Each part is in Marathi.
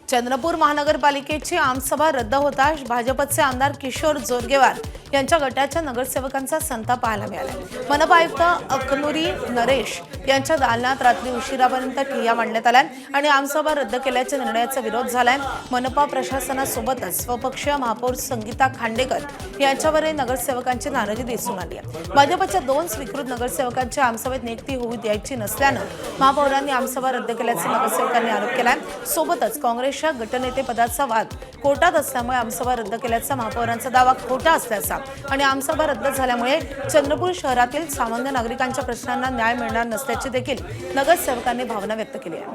चंद्रपूर महानगरपालिकेची आमसभा रद्द होताच भाजपचे आमदार किशोर जोरगेवार यांच्या गटाच्या नगरसेवकांचा संताप पाहायला मिळाला। मनपा आयुक्त अकनुरी नरेश यांच्या दालनात रात्री उशिरापर्यंत ठिय्या मांडण्यात आल्या आणि आमसभा रद्द केल्याच्या निर्णयाचा विरोध झालाय। मनपा प्रशासनासोबतच स्वपक्षीय महापौर संगीता खांडेकर यांच्यावरही नगरसेवकांची नाराजी दिसून आली आहे। भाजपच्या 2 स्वीकृत नगरसेवकांच्या आमसभेत नियुक्ती होऊ द्यायची नसल्यानं महापौरांनी आमसभा रद्द केल्याचा नगरसेवकांनी आरोप केलाय। सोबतच काँग्रेसच्या गटनेते पदाचा वाद कोर्टात असल्यामुळे आमसभा रद्द केल्याचा महापौरांचा दावा खोटा असल्याचा आणि आमसभा रद्द झाल्यामुळे चंद्रपूर शहरातील सामान्य नागरिकांच्या प्रश्नांना न्याय मिळणार नसल्याची देखील नगरसेवकांनी भावना व्यक्त केली आहे।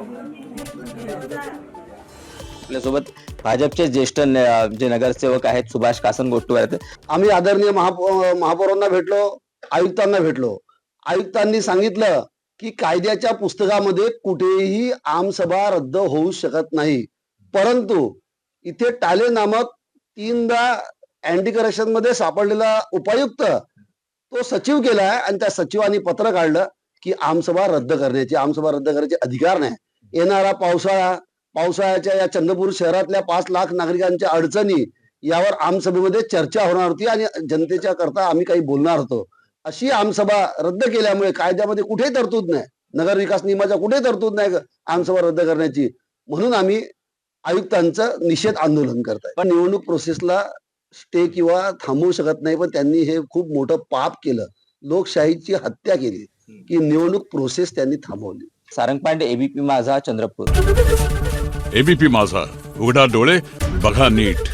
आपल्यासोबत भाजपचे ज्येष्ठ जे नगरसेवक आहेत सुभाष कासनगोष्टीवर आहेत। आम्ही आदरणीय महापौरांना भेटलो, आयुक्तांना भेटलो। आयुक्तांनी सांगितलं की कायद्याच्या पुस्तकामध्ये कुठेही आमसभा रद्द होऊ शकत नाही, परंतु इथे टाले नामक 3दा अँटी करप्शन मध्ये सापडलेला उपायुक्त तो सचिव केलाय आणि त्या सचिवांनी पत्र काढलं की आमसभा रद्द करण्याचे अधिकार नाही। येणारा पावसाळ्याच्या या चंद्रपूर शहरातल्या 5 लाख नागरिकांच्या अडचणी यावर आमसभेमध्ये चर्चा होणार होती आणि जनतेच्या करता आम्ही काही बोलणार होतो। अशी आमसभा रद्द केल्यामुळे कायद्यामध्ये कुठे तरतूद नाही, नगर विकास नियमाच्या कुठे तरतूद नाही आमसभा रद्द करण्याची, म्हणून आम्ही आयुक्तांचं निषेध आंदोलन करताय। पण निवडणूक प्रोसेसला स्टे किंवा थांबवू शकत नाही, पण त्यांनी हे खूप मोठं पाप केलं, लोकशाहीची हत्या केली की निवडणूक प्रोसेस त्यांनी थांबवली। सारंग पांडे, एबीपी माझा, चंद्रपूर। एबीपी माझा, उघडा डोळे बघा नीट।